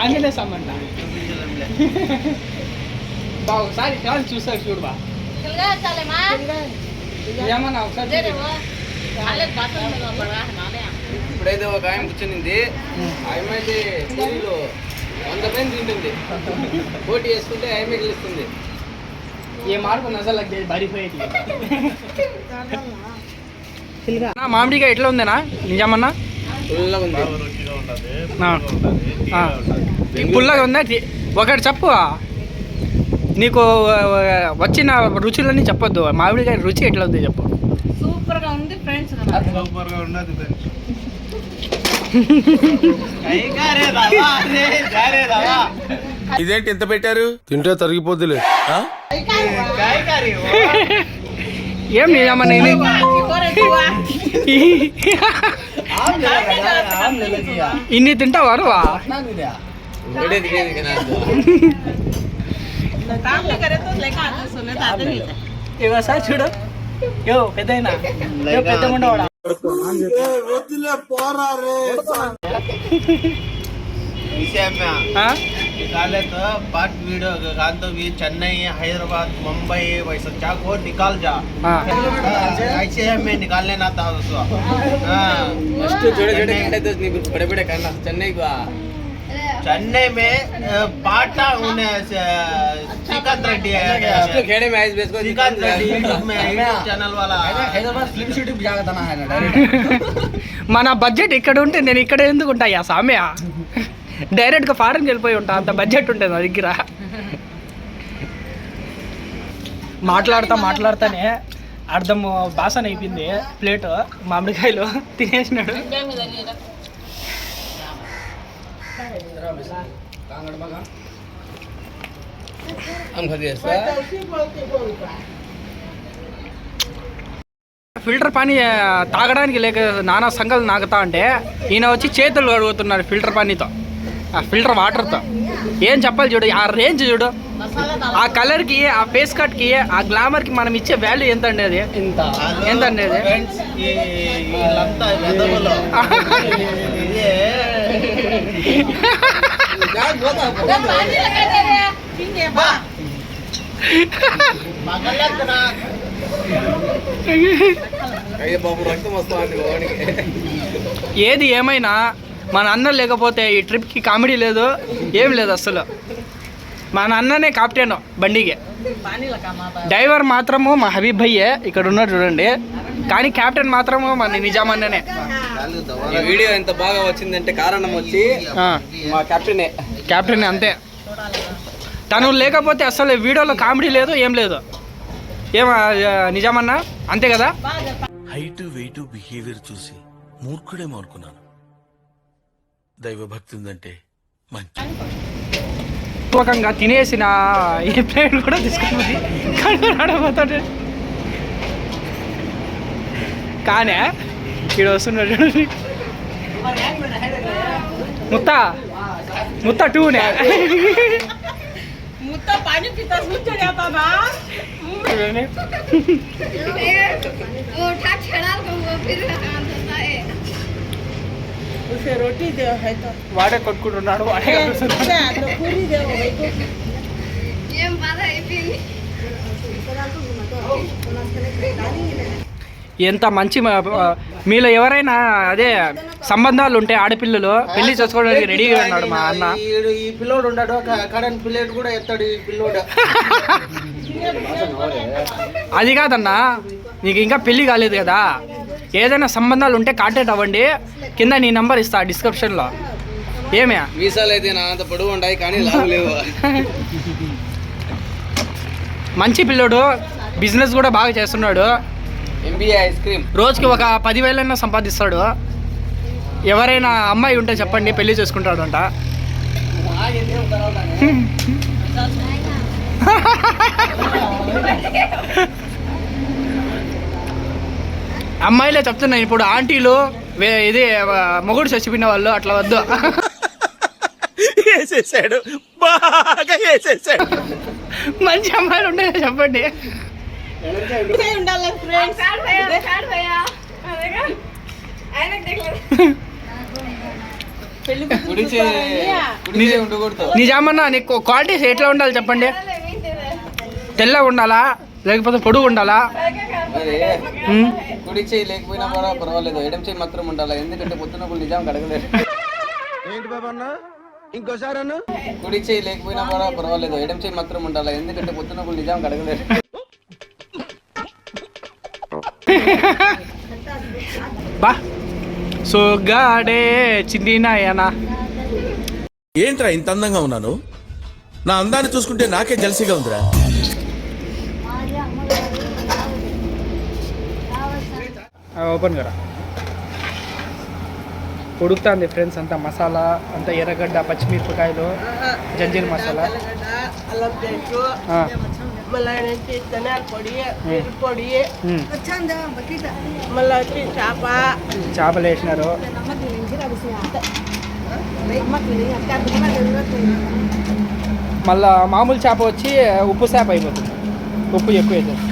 ఆంజనేయ స్వామి అంట. బా ఒకసారి కాదు చూసారు చూడు బా, ఏమన్నా ఒకసారి ఇప్పుడైతే ఒక ఆయన కూర్చునింది, ఆమె అయితే పూరీలు 100 పైన తింటుంది. పోటీ వేసుకుంటే ఆమె గెలుస్తుంది. ఏ మార్పు నజర్ లగ్ బారిపోయేది. మామిడికాయ ఎట్లా ఉందేనా నిజామన్నా? పుల్లగా ఉంది. పుల్లగా ఉందా? ఒకటి చెప్పు, నీకు వచ్చిన రుచులన్నీ చెప్పొద్దు, మామిడికాయ రుచి ఎట్లా ఉంది చెప్పు. సూపర్ గా ఉంది ఫ్రెండ్స్. సూపర్గా ఉన్నది ఫ్రెండ్స్. ఇదేంటి ఎంత పెట్టారు? తింటే తరిగిపోద్దులే. ఏం నిజామన్నా ఇన్ని తింటావారు? ఒకసారి చూడు, యో పెద్దయినా పెద్ద ఉండవాడా. निकाले तो पार्ट वीडियो गान तो भी चेन्नई हैदराबाद मुंबई वैसा चाक हो निकाल जा। ऐसे हमें निकालने ना था उसको। फर्स्ट जोड़े बड़े करना चेन्नई को। चेन्नई में पाटा उन्हें श्रीकांत रेड्डी खेड़े में आइस बेस को श्रीकांत रेड्डी यूट्यूब में चैनल वाला हैदराबाद फिल्म शूटिंग जागा था ना है ना। మన బడ్జెట్ ఇక్కడ ఉంటే నేను ఇక్కడ ఎందుకు ఉంటాయా సామ్య? డైరెక్ట్గా ఫారెన్కి వెళ్ళిపోయి ఉంటా, అంత బడ్జెట్ ఉంటుంది నా దగ్గర. మాట్లాడతానే అర్థం బాసన అయిపోయింది. ప్లేట్ మామిడికాయలు తినేసినాడు. ఫిల్టర్ పానీ తాగడానికి లేక నానా సంగలు నాకుతా అంటే ఈయన వచ్చి చేతులు కడుగుతున్నాడు ఫిల్టర్ పానీతో, ఆ ఫిల్టర్ వాటర్తో. ఏం చెప్పాలి చూడు, ఆ రేంజ్ చూడు, ఆ కలర్కి, ఆ ఫేస్ కట్కి, ఆ గ్లామర్కి మనం ఇచ్చే వాల్యూ ఎంత అండి? అది ఎంత అండి? అది ఏది ఏమైనా మన అన్న లేకపోతే ఈ ట్రిప్కి కామెడీ లేదు, ఏం లేదు అసలు. మన అన్ననే కెప్టెన్ బండికి, డ్రైవర్ మాత్రము మా హబీబ్ భయ్యే ఇక్కడ ఉన్నాడు చూడండి, కానీ కెప్టెన్ మాత్రము మన నిజాం అన్ననే. ఈ వీడియో ఎంత బాగా వచ్చిందంటే కారణం వచ్చి మా కెప్టెన్ అంతే. తను లేకపోతే అసలు వీడియోలో కామెడీ లేదు, ఏం లేదు. ఏం నిజామన్నా అంతే కదా? హైట్ వెయిట్ బిహేవియర్ చూసి మూర్ఖుడేమో అనుకున్నాను. దైవభక్తి ఉందంటే మంచి పూర్వకంగా తినేసిన ఈ ప్లేట్ కూడా తీసుకుని ఆడబోతాడు. కానీ ఇక్కడ వస్తున్నాడు చూడండి. ముత్త టూనే मुत्ता पानी पीता सूझ जाता ना वो उठा छड़ा को वो फिर हाथ होता है उसे रोटी दे है तो వాడే కొట్టుకుంటున్నాడు. వాడే కలుస్తున్నాడు. तो पूरी दे भाई को ये बात है फिर ఎంత మంచి మీలో ఎవరైనా అదే సంబంధాలు ఉంటే ఆడపిల్లలు పెళ్లి చేసుకోవడానికి రెడీగా ఉన్నాడు మా అన్న. ఈ పిల్లోడు ఉన్నాడు కరెంట్ ప్లేట్ కూడా ఎత్తాడు ఈ పిల్లోడు. అది కాదన్నా, నీకు ఇంకా పెళ్లి కాలేదు కదా, ఏదైనా సంబంధాలు ఉంటే కాంటాక్ట్ అవ్వండి. కింద నీ నంబర్ ఇస్తా డిస్క్రిప్షన్లో. ఏమే మీసాలు అయితే నా అంత పొడవు ఉంటాయి కానీ లావు లేవు. మంచి పిల్లోడు, బిజినెస్ కూడా బాగా చేస్తున్నాడు. ఎంబీఏ ఐస్ క్రీమ్ రోజుకి ఒక 10,000 సంపాదిస్తాడు. ఎవరైనా అమ్మాయి ఉంటే చెప్పండి, పెళ్లి చేసుకుంటాడు అంట. అమ్మాయిలే చెప్తున్నాయి ఇప్పుడు, ఆంటీలు ఇది మొగుడు చచ్చిపోయిన వాళ్ళు అట్లా వద్దు. వేసేసాడు, బాగా వేసేసాడు. మంచి అమ్మాయిలు ఉంటే చెప్పండి. ఉండాలి ఫ్రెండ్స్. काट भैया देखा आने देख ले పెళ్లి గుడిచే ఉండకూడదు. నిజామన్నా నీకు క్వాలిటీస్ ఎట్లా ఉండాలి చెప్పండి? తెల్లగా ఉండాలా లేకపోతే పొడుగు ఉండాలా? మరి కుడి చేయి లేకపోయినా కూడా పర్వాలేదు, ఎడం చేయి మాత్రం ఉండాలి. ఎందుకంటే పొద్దున నిజాం కడగలేరు. ఏంటి బాబా అన్న ఇంకోసారి అన్న కుడి చేయి లేకపోయినా కూడా పర్వాలేదు, ఎడం చేయి మాత్రం ఉండాలి. ఎందుకంటే పొద్దున నిజాం కడగలేరు. బా సోగాడే చిన్నీనాయనా. ఏంట్రా ఇంత అందంగా ఉన్నాను? నా అందాన్ని చూసుకుంటే నాకే జలసిగా ఉందిరా. ఓపెన్ కదా ఉడుకుతుంది ఫ్రెండ్స్. అంతా మసాలా అంతా ఎర్రగడ్డ, పచ్చిమిరపకాయలు, జంజీర్ మసాలా, అల్లం పేస్ట్, ఆ, మళ్ళీ వచ్చి ధనియాల పొడి, మిరప పొడి, ఉమ్, మళ్ళీ వచ్చి చేపలు వేసినారు. మళ్ళా మామూలు చేప వచ్చి ఉప్పు చేప అయిపోతుంది, ఉప్పు ఎక్కువ అవుతుంది.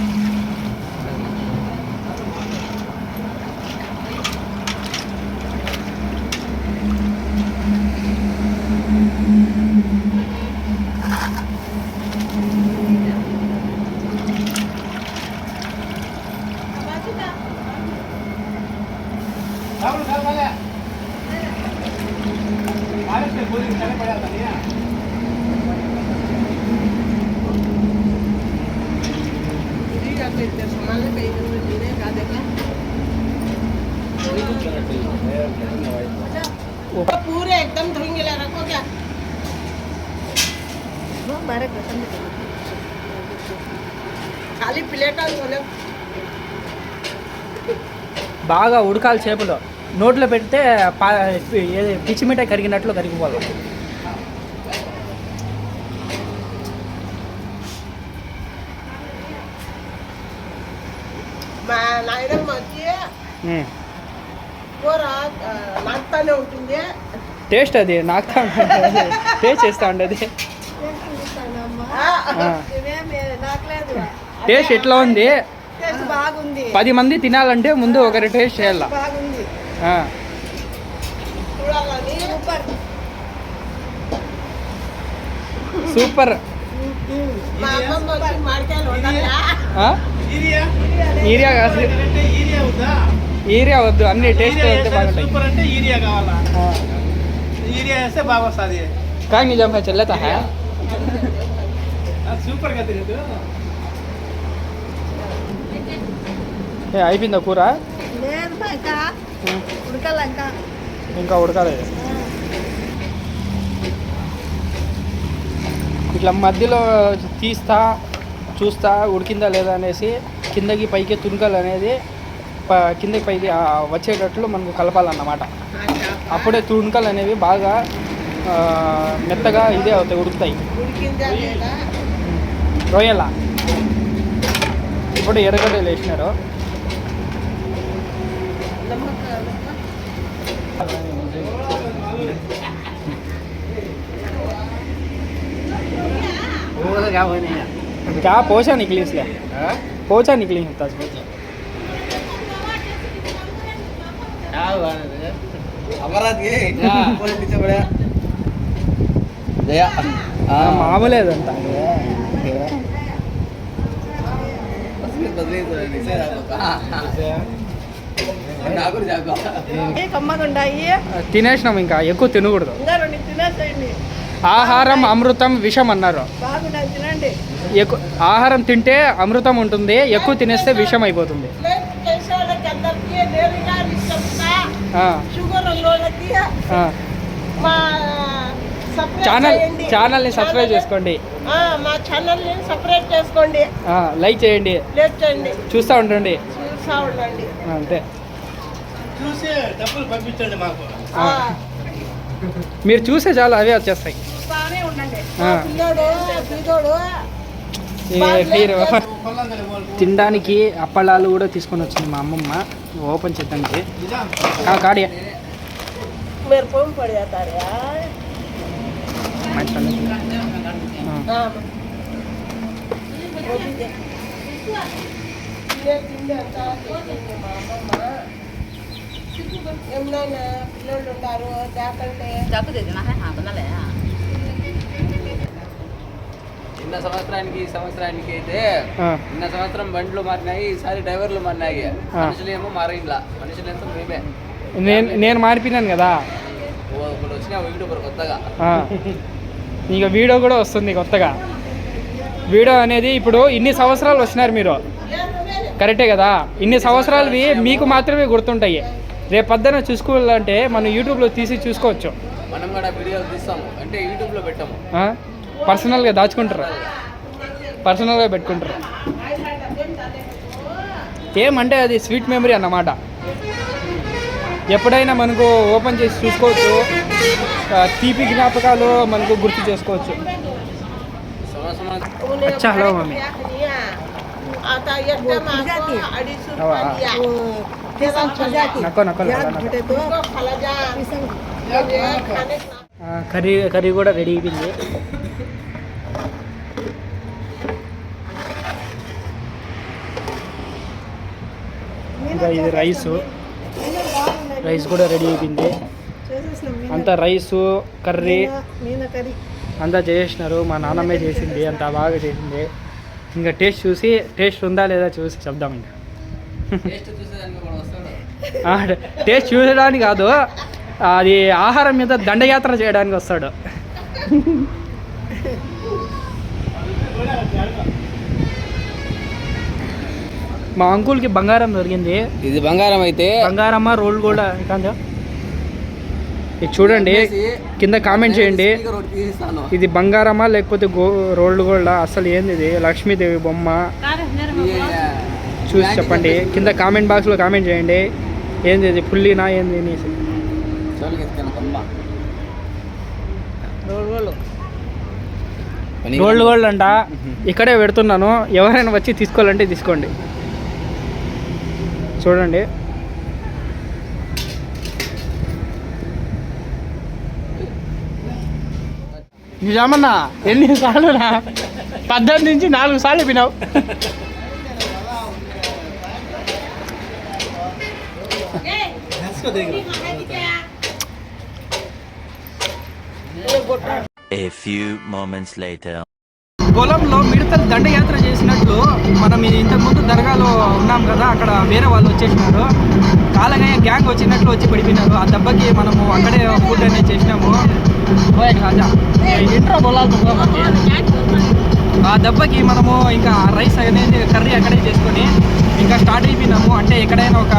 पूरे एकदम धोएंगे ला रखो क्या खाली प्लेट బాగా ఉడకాలి చేపలు. నోట్లో పెడితే పిచ్చి మిఠాయి కరిగినట్లు కరిగిపోవాలి. మా నాయనమ్మ వచ్చి కూర నాకుతానే ఉంటుంది. టేస్ట్ అది నాకు టేస్ట్ చేస్తా ఉండేది. టేస్ట్ ఎట్లా ఉంది? బాగుంది, 10 మంది తినాలంటే ముందు ఒకరి టేస్ట్ చేయాల. బాగుంది ఆ, చూడాలని. సూపర్. మా అమ్మమ్మ వచ్చి మామిడికాయలు వండాలా? ఆ? ఈరియా కాదు, ఈరియా వద్దు, అన్ని టేస్ట్ అయితే బాగుంటాయి. సూపర్ అంటే ఈరియా కావాలా? ఆ. ఈరియా వేస్తే బాగా వస్తుంది. కానీ నిజం చెల్లెతా సూపర్ గా తెలియదు. అయిపోయిందా కూర? ఇంకా ఉడకాలేదు. ఇట్లా మధ్యలో తీస్తా చూస్తా ఉడికిందా లేదా అనేసి కిందకి పైకి తునకలు అనేది కిందకి పైకి వచ్చేటట్లు మనకు కలపాలన్నమాట. అప్పుడే తునకలు అనేవి బాగా మెత్తగా ఇదే అవుతాయి, ఉడుకుతాయి. ఉడికిందా లేదా? రొయ్యల ఇప్పుడు ఎర్రగడ్డలు వేసినారు. क्या पोछा निकली इसलिए पोछा निकली होता है మామూలే అదంతా. కమ్మగుండాయి, తినేసినాం, ఇంకా ఎక్కువ తినకూడదు. ఇంకా రెండు తినేసేయండి. ఆహారం అమృతం విషం అన్నారు. బాగున్నాయి, తినండి. ఎక్కువ ఆహారం తింటే అమృతం ఉంటుంది, ఎక్కువ తినేస్తే విషం అయిపోతుంది. అందరికీ నేరుగా చెప్తా, ఆ, షుగర్ ఉన్నోళ్ళకి మా ఛానల్ని సబ్స్క్రైబ్ చేసుకోండి, మా ఛానల్ని సపరేట్ చేసుకోండి, లైక్ చేయండి, లైక్ చేయండి, చూస్తూ ఉండండి, చూస్తూ ఉండండి. అంతే. చూసి డబ్బులు పంపించండి మాకు. మీరు చూసే చాలు అవే వచ్చేస్తాయి. చూస్తానే ఉండండి. ఆ. పిల్లోడు బీదోడు మీరు తినడానికి అప్పడాలు కూడా తీసుకొని వచ్చింది మా అమ్మమ్మ, ఓపెన్ చేద్దానికి. కాడియా మీరు పొమ్మ పడేస్తారా? ఏమన్నా పిల్లలు ఉంటారు జాకంటే నిన్న సంవత్సరానికి ఈ సంవత్సరానికి అయితే నిన్న సంవత్సరం బండ్లు మారినాయి, ఈసారి డ్రైవర్లు మారినాయి. మనుషులు ఏమో మారిండ్లా, మనుషులు ఎంత మేమే. నేను మారిపోయినాను కదా, ఇప్పుడు వచ్చిన యూట్యూబర్ కొత్తగా. ఇక వీడియో కూడా వస్తుంది కొత్తగా. వీడియో అనేది ఇప్పుడు ఇన్ని సంవత్సరాలు వచ్చినారు మీరు, కరెక్టే కదా. ఇన్ని సంవత్సరాలవి మీకు మాత్రమే గుర్తుంటాయి. రేపు పొద్దున చూసుకోవాలంటే మనం యూట్యూబ్లో తీసి చూసుకోవచ్చు. మనం కూడా వీడియోలు తీస్తాము, అంటే యూట్యూబ్లో పెట్టాము, పర్సనల్గా దాచుకుంటారు, పర్సనల్గా పెట్టుకుంటారు. ఏమంటే అది స్వీట్ మెమరీ అన్నమాట. ఎప్పుడైనా మనకు ఓపెన్ చేసి చూసుకోవచ్చు, తీపి జ్ఞాపకాలు మనకు గుర్తు చేసుకోవచ్చు. అచ్చా, హలో మమ్మీ. కర్రీ కూడా రెడీ అయిపోయింది. ఇంకా ఇది రైస్ కూడా రెడీ అయిపోయింది. అంతా రైసు కర్రీ అంతా చేసినారు, మా నాన్నమ్మే చేసింది, అంతా బాగా చేసింది. ఇంకా టేస్ట్ ఉందా లేదా చూసి చెప్దాం. ఇంకా టేస్ట్ చూసడానికి కాదు, అది ఆహారం మీద దండయాత్ర చేయడానికి వస్తాడు. మా అంకుల్కి బంగారం దొరికింది. ఇది బంగారం అయితే బంగారమ్మా రోల్ కూడా కాదు. ఇది చూడండి, కింద కామెంట్ చేయండి, ఇది బంగారమా లేకపోతే రోల్డ్ గోల్డా, అసలు ఏంది ఇది? లక్ష్మీదేవి బొమ్మ చూసి చెప్పండి, కింద కామెంట్ బాక్స్లో కామెంట్ చేయండి. ఏంది ఇది, పుల్లినా ఏంది అనేసి. రోల్డ్ గోల్డ్ అంట, ఇక్కడే పెడుతున్నాను, ఎవరైనా వచ్చి తీసుకోవాలంటే తీసుకోండి. చూడండి, నిజమన్నా ఎన్నిసార్లు 18 నుంచి 4 సార్లు వినావు. A few moments later. పొలంలో మిడతలు దండయాత్ర చేసినట్లు మనం ఇంతకుముందు దర్గాలో ఉన్నాం కదా, అక్కడ వేరే వాళ్ళు వచ్చేసినారు, కాలగయ్య గ్యాంగ్ వచ్చినట్లు వచ్చి పడిపోయినారు. ఆ దెబ్బకి మనము అక్కడే ఫుడ్ అనేది చేసినాము. ఆ దెబ్బకి మనము ఇంకా రైస్ అనేది కర్రీ అక్కడే చేసుకొని ఇంకా స్టార్ట్ అయిపోయినాము. అంటే ఎక్కడైనా ఒక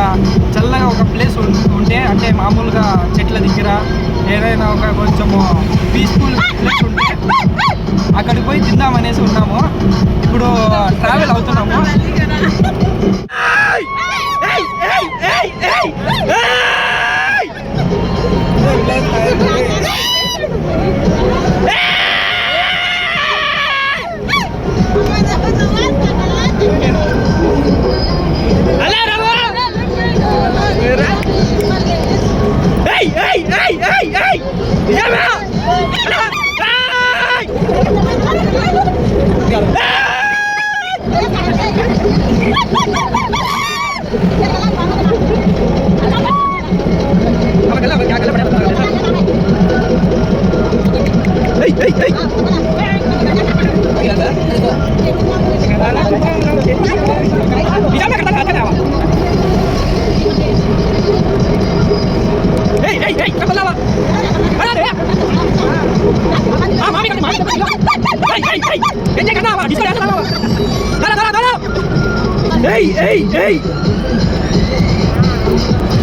చల్లగా ఒక ప్లేస్ ఉంటే, అంటే మామూలుగా చెట్ల దగ్గర ఏదైనా ఒక కొంచెము పీస్ఫుల్ ప్లేస్ ఉంటే అక్కడికి పోయి తిందామనేసి ఉన్నాము. ఇప్పుడు ట్రావెల్ అవుతున్నాము.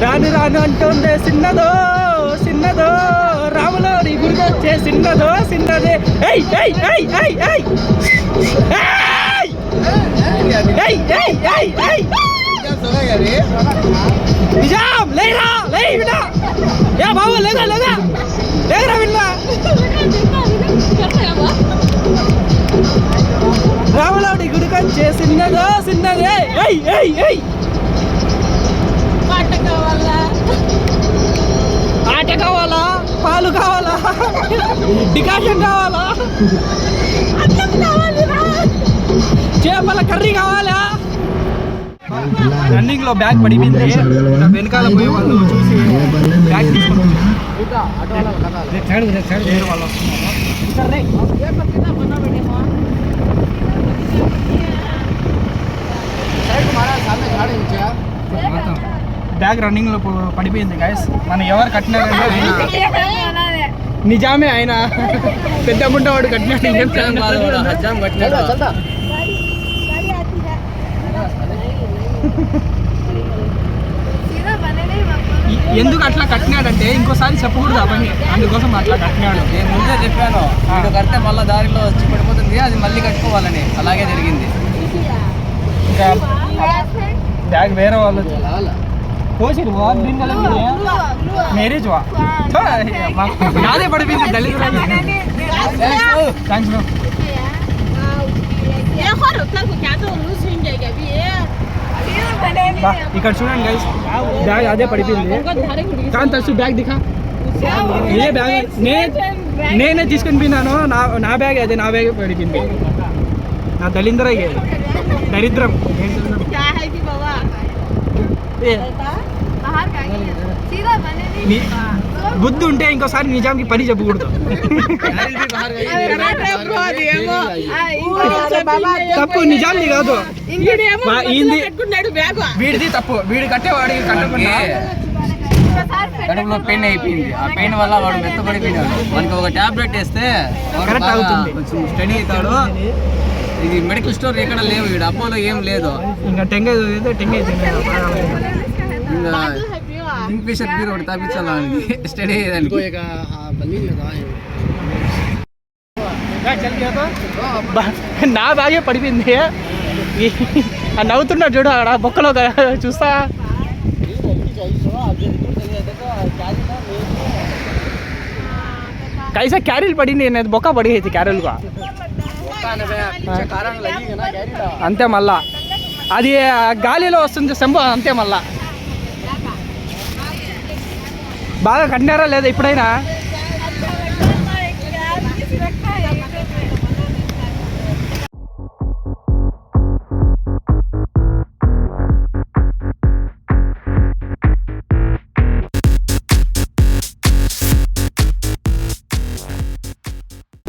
రాను రాను అంటుందే సిన్నదో సిన్నదో రాములోని గుడికి వచ్చే సిన్నదో సిన్నదే ఏయ్ ఏయ్ ఏయ్ ఏయ్ ఏయ్ ఏయ్ ఏయ్ ఏయ్ ఏయ్ నిజాం లేరా లే వినా యా బాబు లేదా లేదా లేరా విన్నా రాములోని గుడికి వచ్చే సిన్నదో సిన్నదే ఏయ్ ఏయ్ ఏయ్ ఆట కావాలా పాలు కావాలా డికాషన్ కావాలా చేపల కర్రీ కావాలా రన్నింగ్ లో బ్యాగ్ పడిపోయింది వెనకాల పోయే వాళ్ళు చూసి బ్యాగ్ తీసుకుంటున్నారు వాళ్ళు బ్యాగ్ రన్నింగ్ లో పడిపోయింది గైస్. మనం ఎవరు కట్టినారంటే నిజామే ఆయన పెద్ద గుంటవాడు కట్టినాడు. ఎందుకు అట్లా కట్టినాడంటే ఇంకోసారి చెప్పకూడదు ఆ పని, అందుకోసం అట్లా కట్టినాడు. నేను ముందే చెప్పాను వీడు కడితే మళ్ళీ దారిలో వచ్చి పడిపోతుంది, అది మళ్ళీ కట్టుకోవాలని. అలాగే జరిగింది. ఇంకా బ్యాగ్ వేరే వాళ్ళు కోసిరు మేరేజ్ నాదే పడిపోయింది దళిత. Thanks bro. ఇక్కడ చూడండి గైస్, బ్యాగ్ అదే పడిపోయింది. కానీ తచ్చు బ్యాగ్ దిఖా, ఏ బ్యాగ్ నేనే తీసుకొని పోయినాను. నా బ్యాగ్ అదే, నా బ్యాగ్ పడిపోయింది. నా దరిద్రం బుద్ధి ఉంటే ఇంకోసారి నిజాంకి పని చెప్పకూడదు. తప్పు నిజాంది కాదు, వీడిది తప్పు. వీడి కట్టేవాడికి కట్టకుండా కడుపులో పెయిన్ అయిపోయింది. ఆ పెయిన్ వల్ల వాడు మెత్తపడిపోయినాడు. మనకి ఒక టాబ్లెట్ వేస్తే కరెక్ట్ అవుతుంది, కొంచెం స్టడీ అవుతాడు. ఇది మెడికల్ స్టోర్ ఎక్కడ లేవు, ఇక్కడ అపోలో ఏం లేదు. ఇంకా టెంగ్ కింగ్ఫిషర్ బీర్ ఒకటి తప్పించాలి స్టడీ అయ్యేదానికి. నా బ్యాగే పడిపోయింది. నవ్వుతున్నాడు చూడు అక్కడ బొక్కలో చూస్తా. कैसा कैरिल पड़ी नहीं बोका पड़ी थी कैरिल का అంతే. మళ్ళా అది గాలిలో వస్తుంది సెంబ, అంతే. మళ్ళా బాగా కట్టినారా లేదా ఇప్పుడైనా?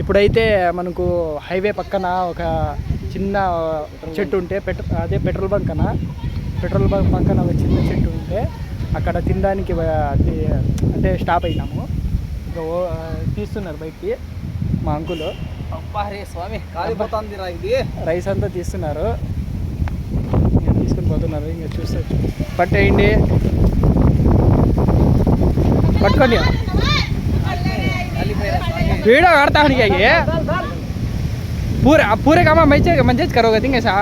ఇప్పుడైతే మనకు హైవే పక్కన ఒక చిన్న చెట్టు ఉంటే అదే పెట్రోల్ బంక్ పక్కన ఒక చిన్న చెట్టు ఉంటే అక్కడ తినడానికి అంటే స్టాప్ అయినాము. ఇంకా తీస్తున్నారు బయటికి మా అంకులు. స్వామి కాలిపోతుంది ఇది. రైస్ అంతా తీస్తున్నారు, తీసుకుని పోతున్నారు. ఇంకా చూస్తారు, పట్టేయండి, పట్టుకోండి. वीडियो करता हूँ क्या ये पूरे काम मंजेज करोगे थिंग ऐसा?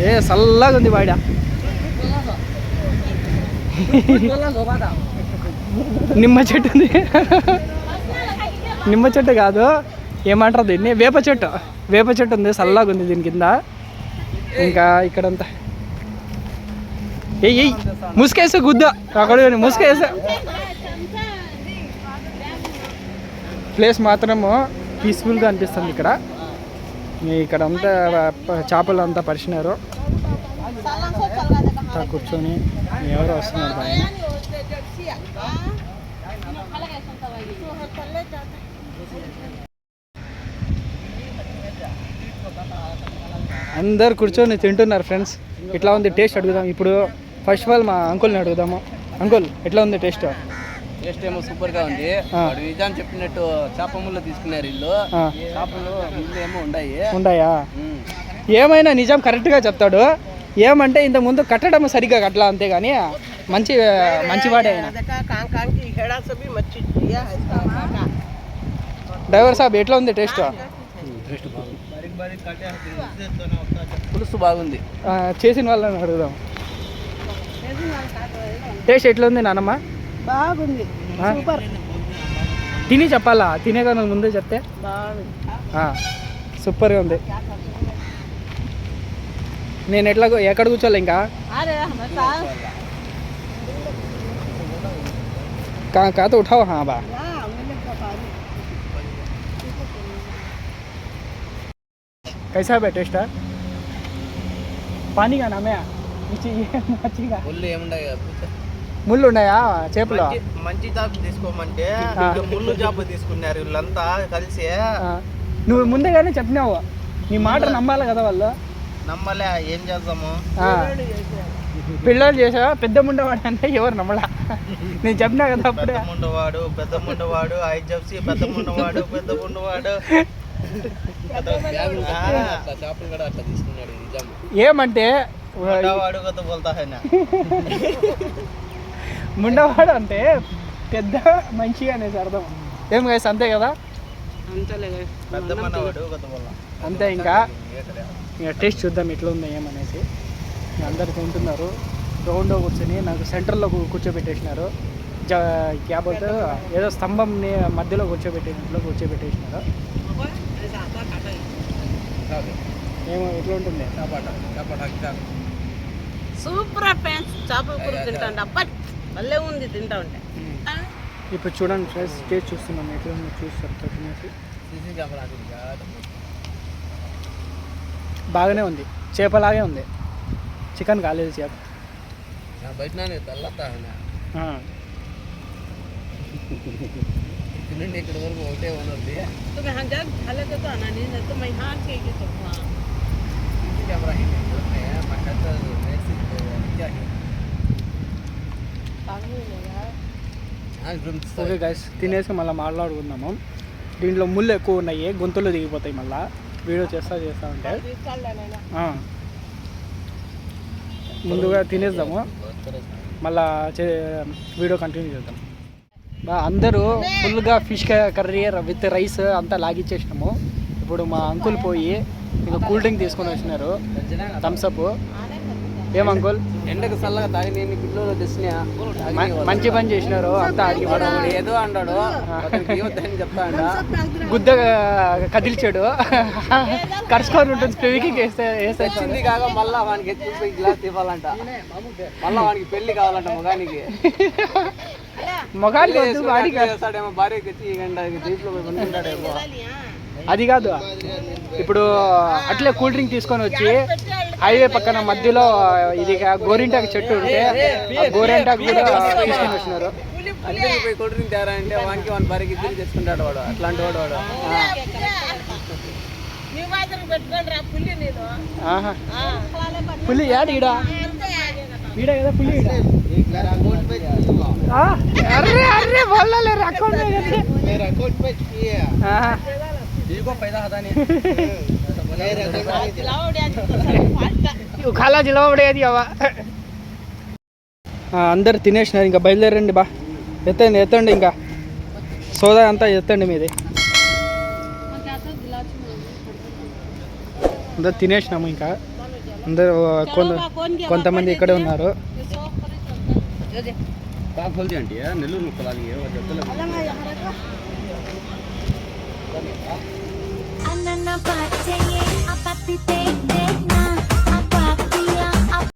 ఏ చల్లగా ఉంది బయట. నిమ్మ చెట్టు ఉంది. నిమ్మ చెట్టు కాదు, ఏమంటారు దీన్ని, వేప చెట్టు ఉంది, చల్లగా ఉంది దీని కింద. ఇంకా ఇక్కడంతా ఏ ముసుకేసి గుద్ద అక్కడ ముసుకేసి. ప్లేస్ మాత్రము పీస్ఫుల్గా అనిపిస్తుంది ఇక్కడ. ఇక్కడ అంతా చేపలు అంతా పరిచినారు, అంతా కూర్చొని ఎవరు వస్తున్నారు పైన. అందరు కూర్చొని తింటున్నారు ఫ్రెండ్స్. ఎట్లా ఉంది టేస్ట్ అడుగుదాం ఇప్పుడు. ఫస్ట్ ఆఫ్ ఆల్ మా అంకుల్ని అడుగుదాము. అంకుల్ ఎట్లా ఉంది టేస్ట్? టేస్ట్ ఏమో సూపర్ గా ఉంది. నిజాన్ని చెప్పినట్టు చేప ముళ్ళు తీసుకున్నారు వీళ్ళు. చేపలు ముళ్ళు ఏమో ఉన్నాయా? ఏమైనా నిజం కరెక్ట్గా చెప్తాడు. ఏమంటే ఇంత ముందు కట్టడం సరిగ్గా కట్టలా, అంతేగాని మంచివాడే ఆయన. డ్రైవర్ సాబ్ ఎట్లా ఉంది టేస్ట్? పులుసు బాగుంది. చేసిన వాళ్ళని అడుగుదాం. టేస్ట్ ఎట్లా ఉంది నానమ్మ? బాగుంది, సూపర్. తిని చెప్పాలా, తినేగా నువ్వు ముందే చెప్తే. సూపర్గా ఉంది. నేను ఎక్కడ కూర్చోలే ఇంకా. कहाँ तो उठाओ. हाँ बा कैसा है टेस्ट? पानी का नाम है मच्छी का. ముళ్ళు ఉన్నాయా చేపలు? మంచి చేప తీసుకోమంటే ముళ్ళు చేప తీసుకున్నారు వీళ్ళంతా కలిసి. నువ్వు ముందేగానే చెప్పినావు, నీ మాట నమ్మాలి కదా వాళ్ళు. నమ్మలే, ఏం చేద్దాము. పిల్లలు చేసా పెద్ద ముండవాడు అంటే ఎవరు నమ్మలా. నేను చెప్పినా కదా అప్పుడే. పెద్ద ముండవాడు ఐజెఫ్సి పెద్ద ముండవాడు చేపలు కూడా అట్లా తీసుకున్నాడు. ఏమంటే ముండవాడు అంటే పెద్ద మంచి అనేసి అర్థం. ఏం గైస్ అంతే కదా? అంతే. ఇంకా టేస్ట్ చూద్దాం ఎట్లా ఉంది ఏమనేసి. అందరు తింటున్నారు రౌండ్లో కూర్చొని. నాకు సెంటర్లో కూర్చోబెట్టేసినారు. క్యాబోతే ఏదో స్తంభంని మధ్యలో కూర్చోబెట్టేసినారు. ఏమో ఎట్లా ఉంటుంది? సూపర్ ఫ్రెండ్స్, చేపల కూర తింటా భలే ఉంది తింటా ఉంటే. ఇప్పుడు చూడండి ఫ్రెండ్స్, టేస్ట్ చూస్తున్నాం ఎట్లా ఉందో చూస్తారు తినేసి. బాగానే ఉంది, చేపలాగే ఉంది. చికెన్ కాలేదు చేప. బయట ఇక్కడ వరకు ఒకటే ఉన్నది. ఓకే గైస్, తినేసి మళ్ళీ మాట్లాడుకుందాము. దీంట్లో ముళ్ళు ఎక్కువ ఉన్నాయి, గొంతులు దిగిపోతాయి. మళ్ళీ వీడియో చేస్తా ఉంటే ముందుగా తినేద్దాము, మళ్ళా వీడియో కంటిన్యూ చేద్దాం. అందరూ ఫుల్గా ఫిష్ కర్రీ విత్ రైస్ అంతా లాగిచ్చేసినాము. ఇప్పుడు మా అంకుల్ పోయి ఇంకా కూల్ డ్రింక్ తీసుకొని వచ్చినారు, థమ్స్అప్. ఏం అంకుల్? ఎండకు చల్లగా తాగి నేను పిల్లలు తెచ్చినా. మంచి పని చేసినారు. అంతా అడిగి ఏదో అన్నాడు, ఇవ్వద్దని చెప్తా అంట. గుద్ద కదిల్చాడు, కరుచుకొని ఉంటుంది. స్పెవికి వేసేసింది కాక మళ్ళా వానికి ఎత్తుకుపోయి గ్లాస్ ఇవ్వాలంట. మళ్ళా వానికి పెళ్లి కావాలంట మొగానికి వాడికి భార్యకి వచ్చి ఈ గంట దీంట్లో పోయి పనుకుంటాడేమో. అది కాదు, ఇప్పుడు అట్లే కూల్ డ్రింక్ తీసుకొని వచ్చి హైవే పక్కన మధ్యలో ఇది గోరింటాకు చెట్టు ఉంటే గోరింటాకు కూడా తీసుకొని వచ్చినారు. పోయి కూల్ డ్రింక్ తేరా అంటే వానికి వాని భార్యకి ఇద్దరు చేసుకుంటాడు వాడు. అట్లాంటి వాడు పులి యాడ్ ఈడ కదా పులి. అర్రే అర్రే बोलले अकाउंट में मेरा अकाउंट पे किया हां देखो पैसा हटा नहीं खाला जिलवड़ेది అవ. అందరు తినేసినారు, ఇంకా బయలుదేరండి. బా ఎత్తండి ఇంకా సోదా అంతా ఎత్తండి మీది. అందరు తినేసినాము. ఇంకా అందరు కొంతమంది ఇక్కడే ఉన్నారు. నెల్లూరు అన్న పాట చెయ్యే ఆ పత్తి